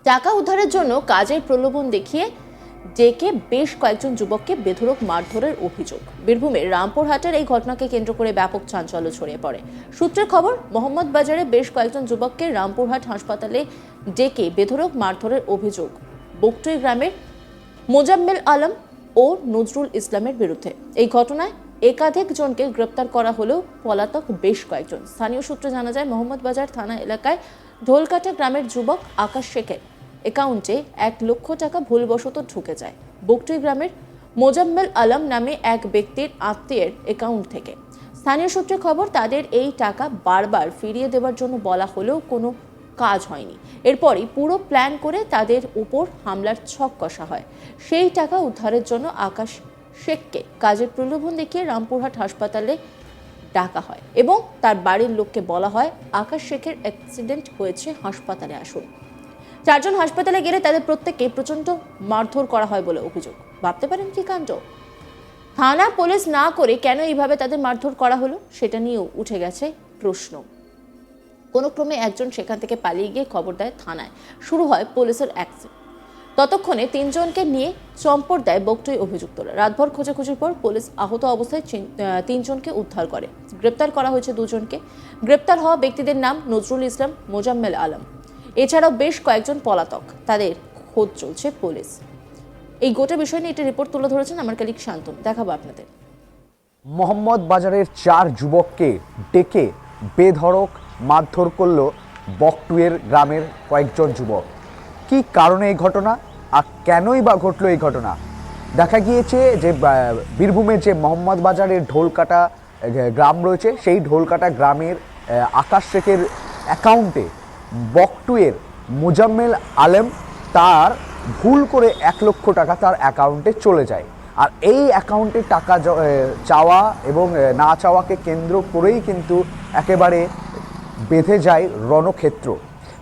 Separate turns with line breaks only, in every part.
টাকা উদ্ধারের জন্য কাজের প্রলোভন দেখিয়ে ডেকে বেশ কয়েকজন যুবককে বেধড়ক মারধরের অভিযোগ। বীরভূমের রামপুরহাটের এই ঘটনাকে কেন্দ্র করে ব্যাপক চাঞ্চল্য ছড়িয়ে পড়ে। সূত্রের খবর, মোহাম্মদবাজারে বেশ কয়েকজন যুবককে রামপুরহাট হাসপাতালে ডেকে বেধড়ক মারধরের অভিযোগ বকটুই গ্রামের মোজাম্মেল আলম ও নজরুল ইসলামের বিরুদ্ধে। এই ঘটনায় একাধিক জনকে গ্রেপ্তার করা হলেও পলাতক বেশ কয়েকজন। স্থানীয় সূত্রে জানা যায়, মোহাম্মদবাজার থানা এলাকায় ঢোলকাটা গ্রামের যুবক আকাশ শেখের অ্যাকাউন্টে 1 লক্ষ টাকা ভুলবশত ঢুকে যায় বকটুই গ্রামের মোজাম্মেল আলম নামে এক ব্যক্তির আত্মীয়ের অ্যাকাউন্ট থেকে। স্থানীয় সূত্রে খবর, তাদের এই টাকা বারবার ফিরিয়ে দেওয়ার জন্য বলা হলেও কোনো কাজ হয়নি। এরপরই পুরো প্ল্যান করে তাদের উপর হামলার ছক কষা হয়। সেই টাকা উদ্ধারের জন্য আকাশ শেখকে কাজের প্রলোভন দেখিয়ে রামপুরহাট হাসপাতালে ডাকা হয় এবং তার বাড়ির লোককে বলা হয় আকাশ শেখের অ্যাক্সিডেন্ট হয়েছে, হাসপাতালে আসুন। 4 জন হাসপাতালে গেলে তাদের প্রত্যেককে প্রচণ্ড মারধর করা হয় বলে অভিযোগ। ভাবতে পারেন কি কাণ্ড! থানা পুলিশ না করে কেন এইভাবে তাদের মারধর করা হলো সেটা নিয়েও উঠে গেছে প্রশ্ন। কোনো ক্রমে একজন সেখান থেকে পালিয়ে গিয়ে খবর দেয় থানায়। শুরু হয় পুলিশের অ্যাকশন। ততক্ষণে 3 জনকে নিয়ে চম্পট দেয় বকটুই অভিযুক্তরা। রাতভর খোঁজাখুঁজির পর পুলিশ আহত অবস্থায় 3 জনকে উদ্ধার করে। গ্রেপ্তার করা হয়েছে 2 জনকে। গ্রেপ্তার হওয়া ব্যক্তিদের নাম নজরুল ইসলাম, মোজাম্মেল আলম। এছাড়াও বেশ কয়েকজন পলাতক, তাদের খোঁজ চলছে পুলিশ। এই গোটা বিষয় নিয়ে একটি রিপোর্ট তুলে ধরেছেন আমার কলিগ শান্তনু, দেখাবো আপনাদের।
মোহাম্মদবাজারের 4 যুবককে ডেকে বেধড়ক মারধর করল বকটুয়ের গ্রামের কয়েকজন যুবক। কি কারণে এই ঘটনা আর কেনই বা ঘটলো এই ঘটনা? দেখা গিয়েছে যে বীরভূমের যে মোহাম্মদবাজারের ঢোলকাটা গ্রাম রয়েছে, সেই ঢোলকাটা গ্রামের আকাশ শেখের অ্যাকাউন্টে বকটুয়ের মোজাম্মেল আলম তার ভুল করে 1 লক্ষ টাকা তার অ্যাকাউন্টে চলে যায়। আর এই অ্যাকাউন্টে টাকা চাওয়া এবং না চাওয়াকে কেন্দ্র করেই কিন্তু একেবারে বেঁধে যায় রণক্ষেত্র।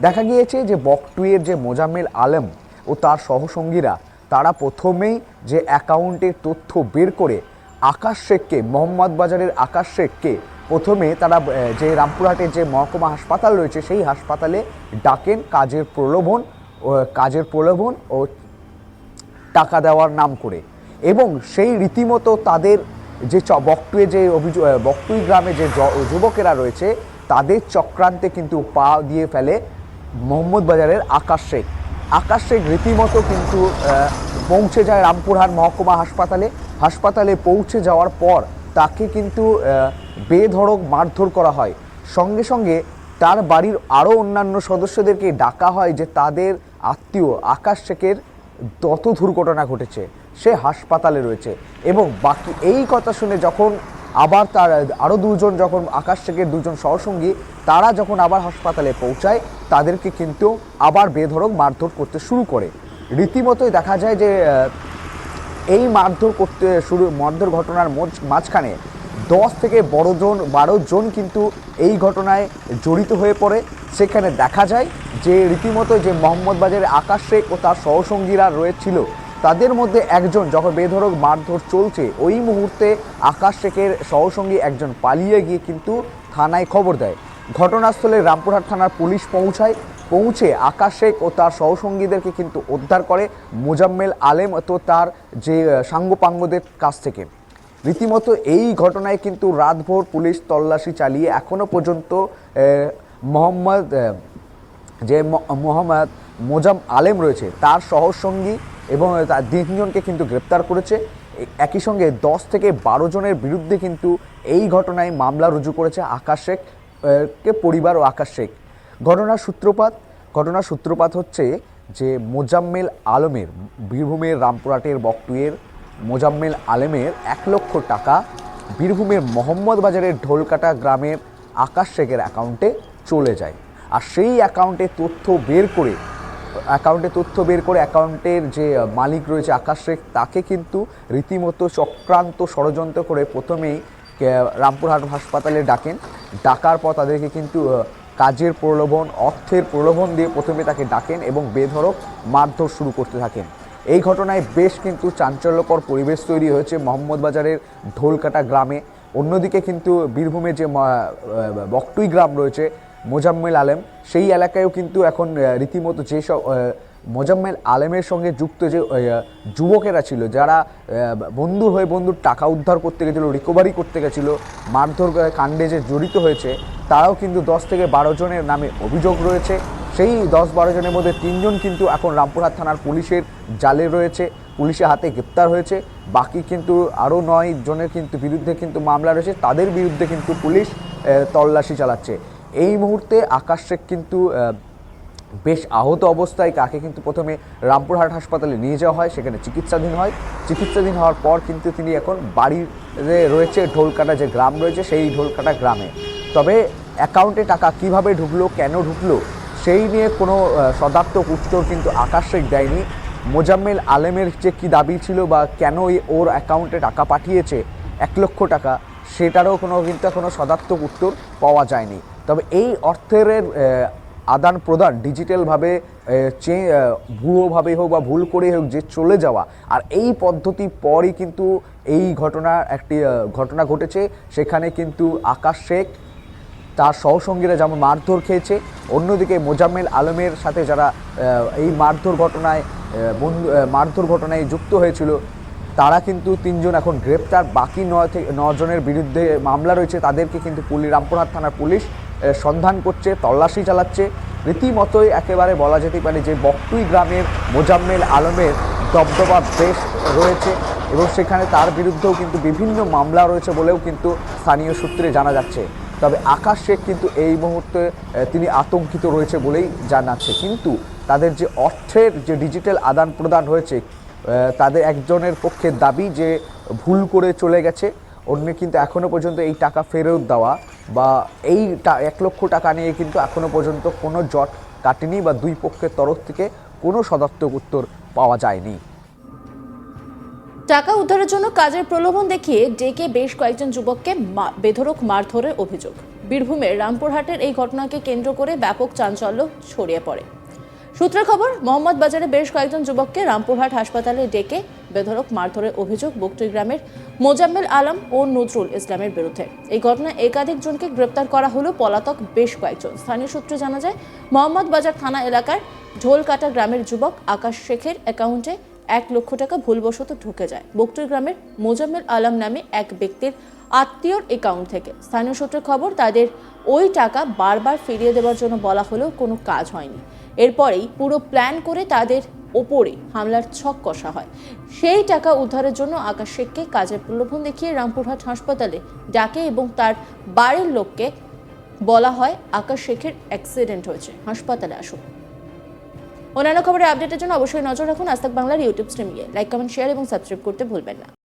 দেখা গিয়েছে যে বকটুয়ের যে মোজাম্মেল আলম ও তার সহসঙ্গীরা তারা প্রথমেই যে অ্যাকাউন্টের তথ্য বের করে আকাশ শেখকে, মোহাম্মদবাজারের আকাশ শেখকে প্রথমে তারা যে রামপুরহাটের যে মহকুমা হাসপাতাল রয়েছে সেই হাসপাতালে ডাকেন কাজের প্রলোভন ও টাকা দেওয়ার নাম করে। এবং সেই রীতিমতো তাদের যে বকটুয়ে যে বকটুই গ্রামে যে যুবকেরা রয়েছে তাদের চক্রান্তে কিন্তু পা দিয়ে ফেলে মোহাম্মদবাজারের আকাশ শেখ রীতিমতো কিন্তু পৌঁছে যায় রামপুরহাট মহকুমা হাসপাতালে পৌঁছে যাওয়ার পর তাকে কিন্তু বেধড়ক মারধর করা হয়। সঙ্গে সঙ্গে তার বাড়ির আরও অন্যান্য সদস্যদেরকে ডাকা হয় যে তাদের আত্মীয় আকাশ শেখের তত দুর্ঘটনা ঘটেছে, সে হাসপাতালে রয়েছে। এবং বাকি এই কথা শুনে যখন আবার তার আরও 2 জন, যখন আকাশ শেখের 2 জন সহসঙ্গী তারা যখন আবার হাসপাতালে পৌঁছায় তাদেরকে কিন্তু আবার বেধড়ক মারধর করতে শুরু করে। রীতিমতোই দেখা যায় যে এই মারধর ঘটনার মাঝখানে 10 থেকে 12 জন কিন্তু এই ঘটনায় জড়িত হয়ে পড়ে। সেখানে দেখা যায় যে রীতিমতো যে মোহাম্মদবাজারের আকাশ শেখ ও তার সহসঙ্গীরা রয়েছিল তাদের মধ্যে একজন যখন বেধড়ক মারধর চলছে ওই মুহূর্তে আকাশ শেখের সহসঙ্গী একজন পালিয়ে গিয়ে কিন্তু থানায় খবর দেয়। ঘটনাস্থলে রামপুরহাট থানার পুলিশ পৌঁছে আকাশ শেখ ও তার সহসঙ্গীদেরকে কিন্তু উদ্ধার করে মোজাম্মেল আলম তো তার যে সাঙ্গপাঙ্গদের কাছ থেকে। রীতিমতো এই ঘটনায় কিন্তু রাতভর পুলিশ তল্লাশি চালিয়ে এখনও পর্যন্ত মোহাম্মদ মোজাম আলেম রয়েছে তার সহসঙ্গী এবং তার 3 জনকে কিন্তু গ্রেপ্তার করেছে। একই সঙ্গে 10 থেকে 12 জনের বিরুদ্ধে কিন্তু এই ঘটনায় মামলা রুজু করেছে আকাশ শেখকে পরিবার ও আকাশ শেখ। ঘটনার সূত্রপাত হচ্ছে যে মোজাম্মেল আলমের, বীরভূমের রামপুরহাটের বকটুয়ের মোজাম্মেল আলমের 1 লক্ষ টাকা বীরভূমের মোহাম্মদবাজারের ঢোলকাটা গ্রামের আকাশ শেখের অ্যাকাউন্টে চলে যায়। আর সেই অ্যাকাউন্টে তথ্য বের করে অ্যাকাউন্টের যে মালিক রয়েছে আকাশ শেখ তাকে কিন্তু রীতিমতো চক্রান্ত ষড়যন্ত্র করে প্রথমেই রামপুরহাট হাসপাতালে ডাকার পর তাদেরকে কিন্তু কাজের প্রলোভন, অর্থের প্রলোভন দিয়ে প্রথমে তাকে ডাকেন এবং বেধড়ক মারধর শুরু করতে থাকেন। এই ঘটনায় বেশ কিন্তু চাঞ্চল্যকর পরিবেশ তৈরি হয়েছে মোহাম্মদবাজারের ঢোলকাটা গ্রামে। অন্যদিকে কিন্তু বীরভূমে যে বকটুই গ্রাম রয়েছে মোজাম্মেল আলম, সেই এলাকায়ও কিন্তু এখন রীতিমতো যেসব মোজাম্মেল আলেমের সঙ্গে যুক্ত যে যুবকেরা ছিল, যারা বন্ধু হয়ে বন্ধুর টাকা উদ্ধার করতে গেছিলো, রিকভারি করতে গেছিলো, মারধর কাণ্ডে যে জড়িত হয়েছে, তারাও কিন্তু 10 থেকে 12 জনের নামে অভিযোগ রয়েছে। সেই 10-12 জনের মধ্যে 3 জন কিন্তু এখন রামপুরহাট থানার পুলিশের জালে রয়েছে, পুলিশের হাতে গ্রেপ্তার হয়েছে। বাকি কিন্তু আরও 9 জনের কিন্তু বিরুদ্ধে কিন্তু মামলা রয়েছে, তাদের বিরুদ্ধে কিন্তু পুলিশ তল্লাশি চালাচ্ছে। এই মুহূর্তে আকাশ শেখ কিন্তু বেশ আহত অবস্থায়, তাকে কিন্তু প্রথমে রামপুরহাট হাসপাতালে নিয়ে যাওয়া হয়, সেখানে চিকিৎসাধীন হওয়ার পর কিন্তু তিনি এখন বাড়িতে রয়েছে, ঢোলকাটা যে গ্রাম রয়েছে সেই ঢোলকাটা গ্রামে। তবে অ্যাকাউন্টে টাকা কিভাবে ঢুকলো, কেন ঢুকলো, সেই নিয়ে কোনো সদার্থক উত্তর কিন্তু আকাশ শেখ দেয়নি। মোজাম্মেল আলেমের যে কী দাবি ছিল বা কেন ওর অ্যাকাউন্টে টাকা পাঠিয়েছে 1 লক্ষ টাকা, সেটারও কিন্তু কোনো সদার্থক উত্তর পাওয়া যায়নি। তবে এই অর্থের আদান প্রদান ডিজিটালভাবে ভুয়োভাবে হোক বা ভুল করে হোক যে চলে যাওয়া, আর এই পদ্ধতি পরই কিন্তু এই একটি ঘটনা ঘটেছে। সেখানে কিন্তু আকাশ শেখ তার সহসঙ্গীরা যেমন মারধর খেয়েছে, অন্যদিকে মোজাম্মেল আলমের সাথে যারা এই মারধর ঘটনায় যুক্ত হয়েছিল, তারা কিন্তু 3 জন এখন গ্রেপ্তার। বাকি 9 জনের বিরুদ্ধে মামলা রয়েছে, তাদেরকে কিন্তু রামপুরহাট থানার পুলিশ সন্ধান করছে, তল্লাশি চালাচ্ছে। রীতিমতোই একেবারে বলা যেতে পারে যে বকটুই গ্রামের মোজাম্মেল আলমের দবদবা বেশ রয়েছে এবং সেখানে তার বিরুদ্ধেও কিন্তু বিভিন্ন মামলা রয়েছে বলেও কিন্তু স্থানীয় সূত্রে জানা যাচ্ছে। তবে আকাশ শেখ কিন্তু এই মুহূর্তে তিনি আতঙ্কিত রয়েছে বলেই জানাচ্ছে। কিন্তু তাদের যে অর্থের যে ডিজিটাল আদান প্রদান হয়েছে, তাদের একজনের পক্ষে দাবি যে ভুল করে চলে গেছে, অন্য কিন্তু এখনও পর্যন্ত এই টাকা ফেরত দেওয়া বা এই 1 লক্ষ টাকা নিয়ে কিন্তু এখনও পর্যন্ত কোনো জট কাটেনি বা দুই পক্ষের তরফ থেকে কোনো সদার্থক উত্তর পাওয়া যায়নি।
টাকা উদ্ধারের জন্য কাজের প্রলোভন দেখিয়ে ডেকে বেশ কয়েকজন যুবককে বেধড়ক মারধরের অভিযোগ। বীরভূমের রামপুরহাটের এই ঘটনাকে কেন্দ্র করে ব্যাপক চাঞ্চল্য ছড়িয়ে পড়ে। সূত্রের খবর, মোহাম্মদ বাজারে বেশ কয়েকজন যুবককে রামপুরহাট হাসপাতালে ডেকে বেধড়ক মারধরের অভিযোগ বকটুই গ্রামের মোজাম্মেল আলম ও নজরুল ইসলামের বিরুদ্ধে। এই ঘটনায় একাধিক জনকে গ্রেপ্তার করা হলো, পলাতক বেশ কয়েকজন। স্থানীয় সূত্রে জানা যায়, মোহাম্মদ বাজার থানা এলাকার ঢোলকাটা গ্রামের যুবক আকাশ শেখের অ্যাকাউন্টে 1 লক্ষ টাকা ভুলবশত ঢুকে যায় বকটুই গ্রামের মোজাম্মেল আলম নামে এক ব্যক্তির আত্মীয়র অ্যাকাউন্ট থেকে। স্থানীয় সূত্রের খবর, তাদের ওই টাকা বারবার ফিরিয়ে দেওয়ার জন্য বলা হলেও কোনো কাজ হয়নি। এরপরেই পুরো প্ল্যান করে তাদের ওপরে হামলার ছক কষা হয়। সেই টাকা উদ্ধারের জন্য আকাশ শেখকে কাজের প্রলোভন দেখিয়ে রামপুরহাট হাসপাতালে ডাকে এবং তার বাড়ির লোককে বলা হয় আকাশ শেখের অ্যাক্সিডেন্ট হয়েছে, হাসপাতালে আসুন। অন্যান্য খবরের আপডেটের জন্য অবশ্যই নজর রাখুন আজ তাক বাংলার ইউটিউব স্ট্রিমিংয়ে। লাইক, কমেন্ট, শেয়ার এবং সাবস্ক্রাইব করতে ভুলবেন না।